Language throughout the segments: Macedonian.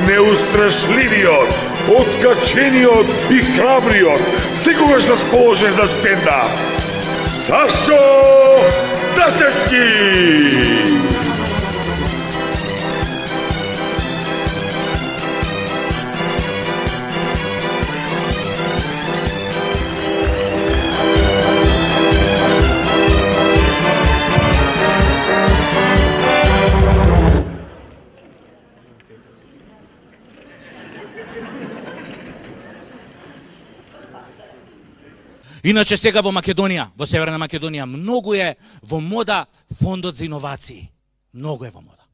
неустрашливиот, откачениот и храбриот, секогаш расположен за стендап. Сашо Дасевски! Иначе сега во Македонија, во Северна Македонија, многу е во мода фондот за иновации. Многу е во мода.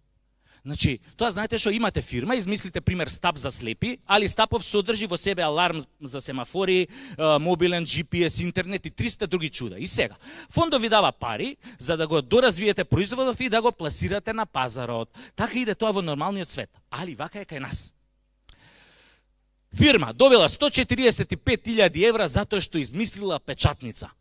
Значи, тоа знаете што имате фирма, измислите пример Стап за слепи, али Стапов содржи во себе аларм за семафори, мобилен, GPS, интернет и 300 други чуда. И сега, фондот ви дава пари за да го доразвиете производот и да го пласирате на пазарот. Така иде тоа во нормалниот свет. Али вака е кај нас. Фирма добила 145.000 евра затоа што измислила печатница.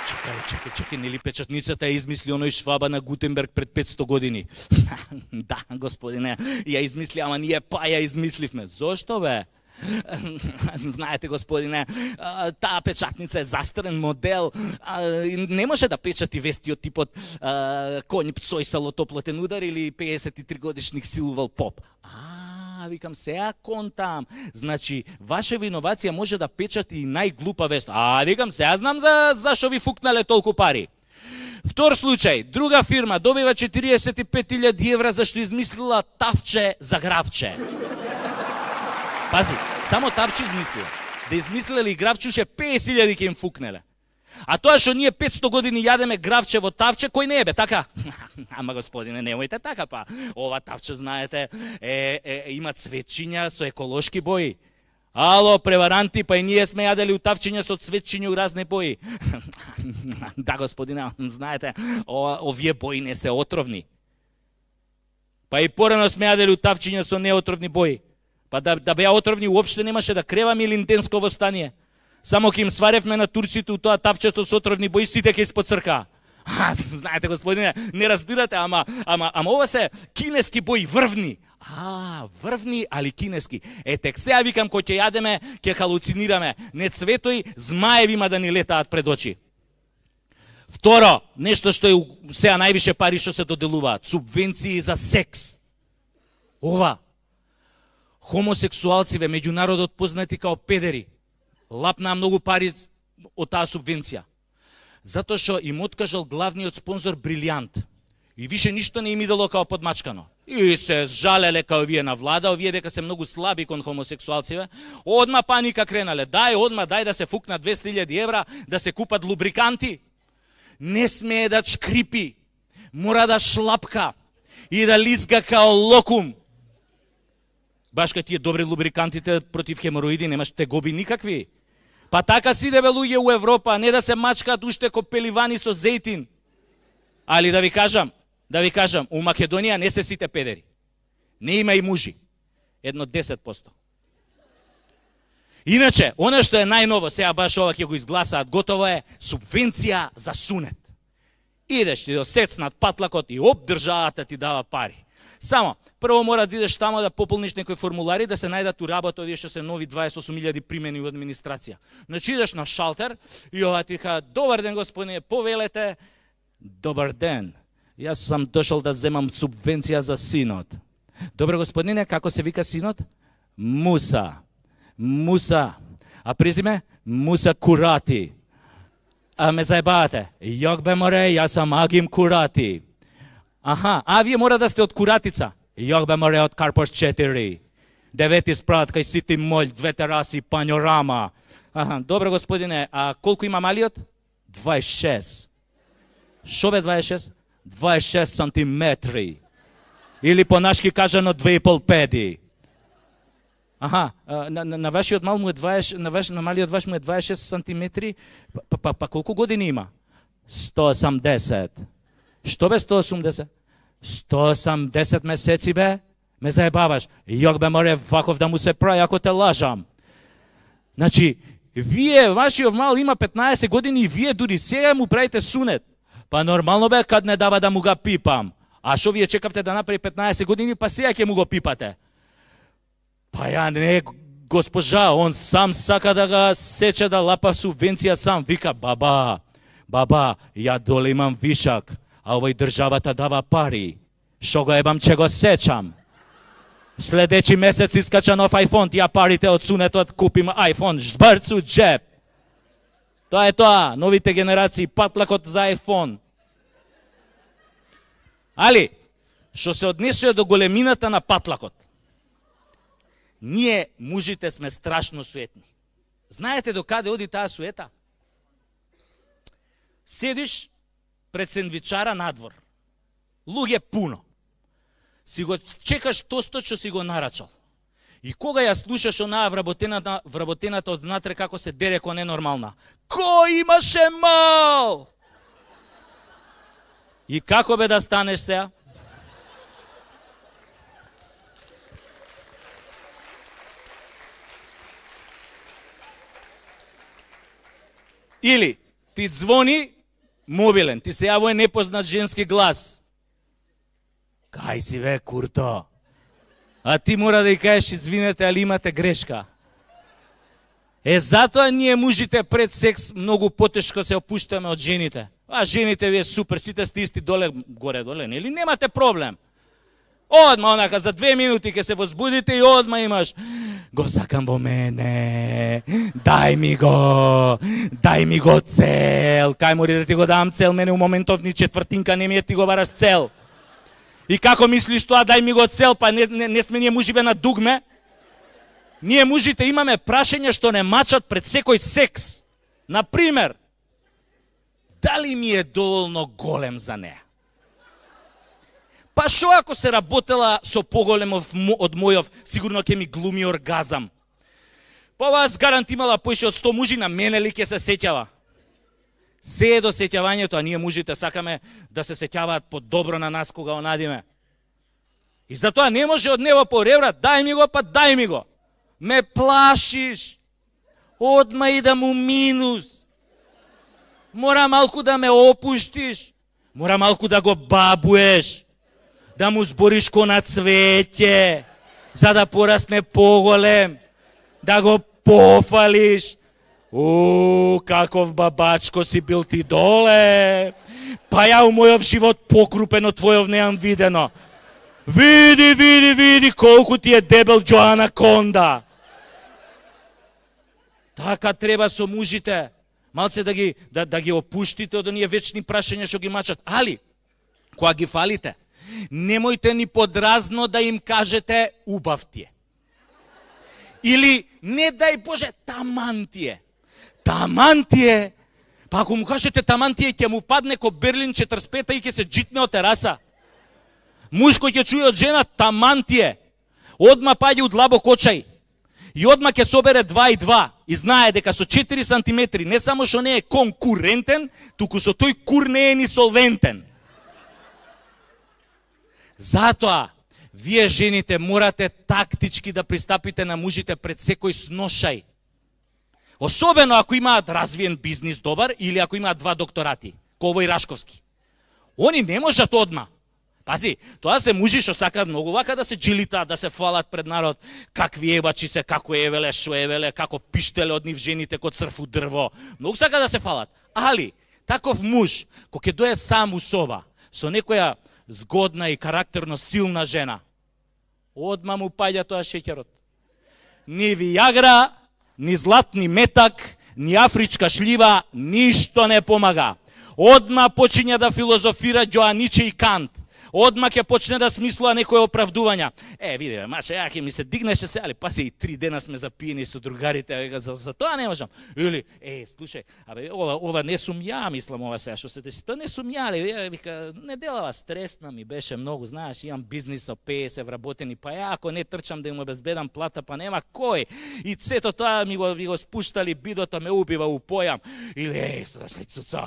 Чекај, нели печатницата ја измисли оној Шваба на Гутенберг пред 500 години? Да, господине, ја измисли, ама ние па ја измисливме. Зошто бе? Знаете, господине, таа печатница е застарен модел, не може да печати вести од типот Конј пцојсало топлотен удар или 53 годишник силувал поп. Викам, сега контам. Значи, вашева иновација може да печати и најглупа вест. Викам, сега знам зашо ви фукнале толку пари. Втор случај, друга фирма добива 45.000 евра зашто измислила тавче за гравче. Пази, само тавче измислила. Да измислила и гравче, уше 50.000 ќе им фукнеле. А тоа што ние 500 години јадеме гравче во тавче, кој не е бе, така? Ама господине, немојте така па. Ова тавче, знаете, има цветчиња со еколошки бои. Ало, преваранти, па и ние сме јадели у тавчиња со цветчиња у разни бои. Да, господине, знаете, овие бои не се отровни. Па и порано сме јадели у тавчиња со неотровни бои. Па да беа отровни, уопште немаше да креваме илинденско востание. Само ќе им сваревме на турците у тоа тавчето со отровни бои, сите ќе испоцрка. Знаете, господине, не разбирате, ама ова се кинески бои, врвни. Врвни, али кинески. Тек сега викам, кој ќе јадеме, ќе халуцинираме. Не цветои, змаеви има да ни летаат пред очи. Второ, нешто што е сега највише пари што се доделуваат, субвенции за секс. Ова, хомосексуалциве, меѓу народот познати као педери, лапнаа многу пари од таа субвенција. Затоа што им откажал главниот спонзор Брилијант. И више ништо не им идело као подмачкано. И се жалеле као вие на влада, овие дека се многу слаби кон хомосексуалциве. Одма паника кренале. Дај да се фукнат 200.000 евра, да се купат лубриканти. Не смее да чкрипи. Мора да шлапка и да лизга као локум. Баш кај тие добри лубрикантите против хемороиди немаш тегоби никакви. Па така си дебе луѓе у Европа, не да се мачкаат уште ко пеливани со зејтин. Али да ви кажам, у Македонија не се сите педери. Не има и мужи. 10%. Иначе, оно што е најново, сега баш ова ќе го изгласаат, готово е, субвенција за сунет. Идеш ти до сецнат патлакот и државата ти дава пари. Само, прво мора да идеш тамо да пополниш некои формулари, да се најдат у работа овие што се нови 28.000 примени у администрација. Значи идеш на шалтер и ова ти ка, добар ден господине, повелете, добар ден, јас сам дошол да земам субвенција за синот. Добре господине, како се вика синот? Муса. А презиме? Муса Курати. А ме заебавате. Јок бе море, јас сам Агим Курати. Вие мора да сте од Куратица. Јок бе море од Карпош 4. 9 спрат кај Сити Моль, 2 тераси, панорама. Добре господине, а колку има малиот? 26. Шо бе 26? 26 сантиметри. Или по нашки кажано 2,5 педи. На вашиот мал му е 20, на малиот ваш му е 26 сантиметри. Па колку години има? 180. Што бе 180? 180 месеци бе? Ме заебаваш. Јок бе море ваков да му се прави ако те лажам. Значи, вие, вашиот мал има 15 години и вие дури сега му правите сунет. Па нормално бе кад не дава да му га пипам. А што вие чекавте да направи 15 години, па сега ќе му го пипате? Па ја не, госпожа, он сам сака да ga сече да лапа субвенција сам. Вика, баба, ја доле имам вишак, а овој државата дава пари. Шо го ебам, че го сечам. Следечи месец искача нов iPhone, тија парите од сунетот купим iPhone, жбрцу джеб. Тоа е тоа, новите генерации, патлакот за iPhone. Али, што се однесува до големината на патлакот, ние, мужите, сме страшно суетни. Знаете до каде оди таа суета? Седиш пред сендвичара надвор. Луѓе пуно. Си го чекаш тостот што си го нарачал. И кога ја слушаш онаа вработената од внатре како се дере ко ненормална. Кој имаше мал? И како бе да станеш сега? Или ти звони мобилен, ти се јавува непознат женски глас. Кај си бе, курто? А ти мора да ја кажеш, извинете, али имате грешка. Затоа ние мужите пред секс многу потешко се опуштаме од жените. А жените вие супер, сите сте исти доле, горе-доле, нели? Немате проблем. Одма, онака, за 2 минути ќе се возбудите и одма имаш. Го сакам во мене, дај ми го цел. Кај мори да ти го дам цел, мене у моментов ни четвртинка не ми е, ти го бараш цел. И како мислиш тоа, дај ми го цел, па не сме ние муживе на дугме? Ние мужите имаме прашања што не мачат пред секој секс. Например, дали ми е доволно голем за неа? Па шо ако се работела со поголем од мојов, сигурно ќе ми глуми оргазам. Па вас гарант имала поише од 100 мужи, на мене ли ќе се сеќава? Се е до сеќавањето, а ние мужите сакаме да се сеќаваат по-добро на нас кога онадиме. И затоа не може од него по ребра, дај ми го, па дај ми го. Ме плашиш. Одма идам у минус. Мора малку да ме опуштиш. Мора малку да го бабуеш. Да му збориш ко на цвеќе, за да порасне поголем. Да го пофалиш. Каков бабачко си бил ти доле. Па ја у мојов живот покрупен од твојов неам видено. Види колку ти е дебел Джоана Конда. Така треба со мужите. Малце да ги опуштите од оние вечни прашања што ги мачат. Али, кога ги фалите, немојте ни подразно да им кажете убав ти е. Или, не дај Боже, таман ти е. Таман ти е. Па ако му кажете таман ти е, ќе му падне ко Берлин 45 и ќе се джитне од тераса. Муж кој ќе чуе од жена, таман ти е. Одма паѓа у длабок очај. И одма ќе собере 2 и 2. И знае дека со 4 сантиметри не само што не е конкурентен, туку со тој кур не е ни солвентен. Затоа, вие жените морате тактички да пристапите на мужите пред секој сношај. Особено ако имаат развиен бизнис добар или ако имаат 2 докторати, ко овој Рашковски. Они не можат одма. Пази, тоа се мужи што сакаат многу вака да се джилитаат, да се фалат пред народ, какви ебачи се, како евеле, шо евеле, како пиштеле од нив жените ко црфу дрво. Многу сакаат да се фалат. Али, таков муж, кој ќе дое сам у соба, со некоја згодна и карактерно силна жена, одма му паѓа тоа шеќерот. Ни вијагра, ни златни метак, ни афричка шлива, ништо не помага. Одма почиња да филозофира Ѓоаниче и Кант. Одма ќе почне да смислува некои оправдувања. Види бе, маче, ја ќе ми се дигнеше се, али паси и 3 дена сме запиени со другарите, за тоа не можам. Или, слушај, ова не сум ја, мислам ова сега што се деси. Тоа не сум ја, вика, неделава стресна ми беше многу, знаеш, имам бизнис со 50 вработени, па ја ако не трчам да им обезбедам плата, па нема кој. И сето тоа ми го спуштали, бидото ме убива у појам. Или, цуцо,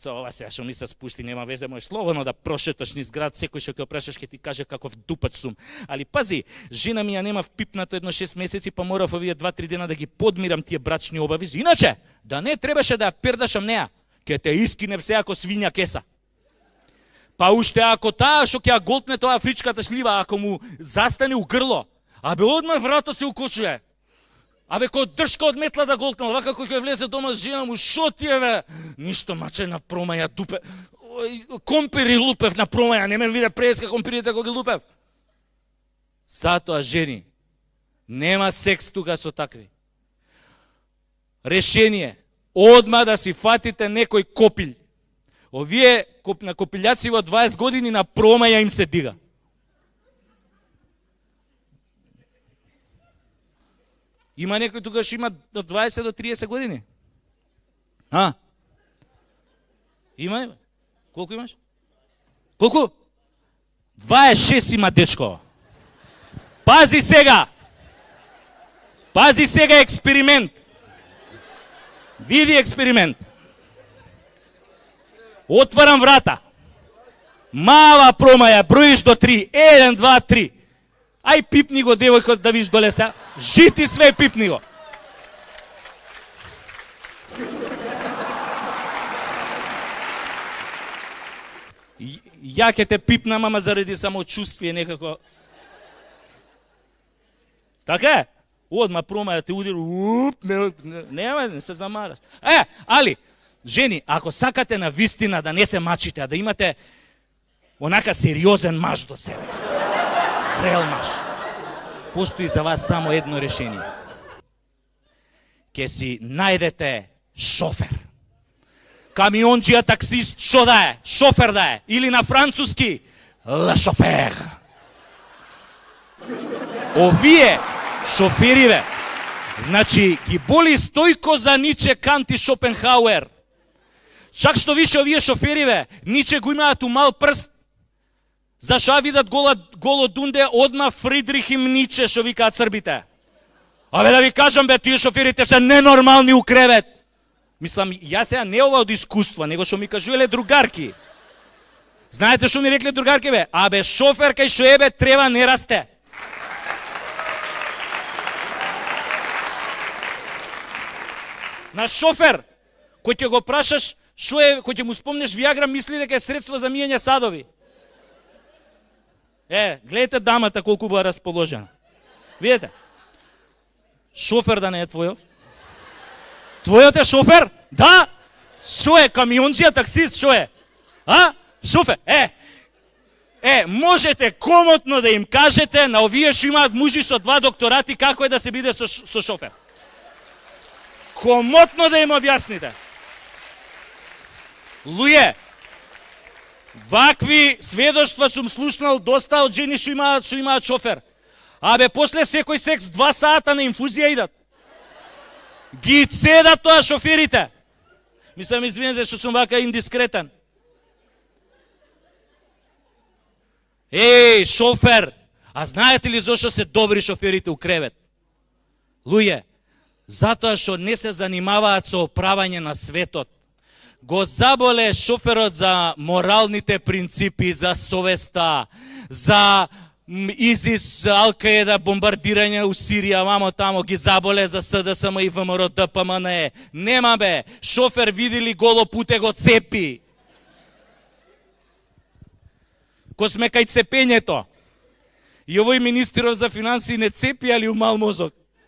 ова сега што ми се спушти, нема везе, можеш слободно да прошеташ низ град, секој што ќе опрашаш ќе ти каже каков дупач сум. Али пази, жена ми ја нема впипнато едно 6 месеци, па морав овие 2-3 дена да ги подмирам тие брачни обавези. Иначе, да не требаше да ја пердашам неа, ќе те искинев се ако свиња кеса. Па уште ако таа што ќе ја голтне тоа афричката шлива, ако му застане у грло, абе одма врато се укочуе. Абе кој дршка од метла да голтнал, вака кој ќе влезе дома с жена му, шо ти е бе? Ништо маче на промаја дупе. Компири лупев на промаја, не ме виде преска компирите кога ги лупев. Затоа жени, нема секс тука со такви. Решение, одма да си фатите некој копилј. Овие на копилјаци во 20 години на промаја им се дига. Има некој тука што има од 20 до 30 години? А? Има? Колку имаш? Колку? 26 има дечко. Пази сега! Пази сега експеримент. Види експеримент. Отварам врата. Мала промаја, броиш до 3. 1, 2, 3. Ај пипни го девојко да виш доле се. Жити све пипни го. Ја ќе те пипнам, ама заради самочувствие некако. Така е? Одма промаја те удир, не се замараш. Али, жени, ако сакате на вистина да не се мачите, а да имате онака сериозен маж до себе, зрел маж, постои за вас само едно решение. Ке си најдете шофер. Камионџија, таксист, шо да е? Шофер да е. Или на француски, ла шофер. Овие шофериве, значи, ги боли Стојко за Ниче, Кант и Шопенхауер. Чак што више овие шофериве, Ниче го имаат у мал прст, зашо видат голо дунде, одма Фридрих им Ниче, што викаат србите. Абе да ви кажам, бе, тие шоферите се ненормални у кревет. Мислам, јас сега не ова од искуство, него што ми кажувале другарки. Знаете што ми рекле другарки, бе? Абе, шофер кај шо ебе треба не расте. На шофер, кој ќе го прашаш, шо е, кој ќе му спомнеш Виагра, мисли дека е средство за мијање садови. Гледате дамата колку била расположена. Видите? Шофер да не е твојов? Твојот е шофер? Да? Шо е, камионџија, таксист, шо е? А? Шофер? Можете комотно да им кажете на овие што имаат мужи со 2 докторати како е да се биде со шофер. Комотно да им објасните. Луѓе, вакви сведоштва сум слушнал доста од жени што имаат шофер. Абе, после секој секс 2 сата на инфузија идат. Ги цедат тоа шоферите. Мислам, извинете што сум вака индискретен. Шофер! А знаете ли зошто се добри шоферите у кревет? Луѓе, затоа што не се занимаваат со оправање на светот. Го заболе шоферот за моралните принципи, за совеста, за ИЗИС, Ал-Каеда, бомбардирање у Сирија, мамо тамо, ги заболе за СДСМ и ВМРО, ДПМН. Нема бе, шофер видели голо путе го цепи. Ко сме кај цепењето. И овој министеров за финансии не цепи, али у мал мозок.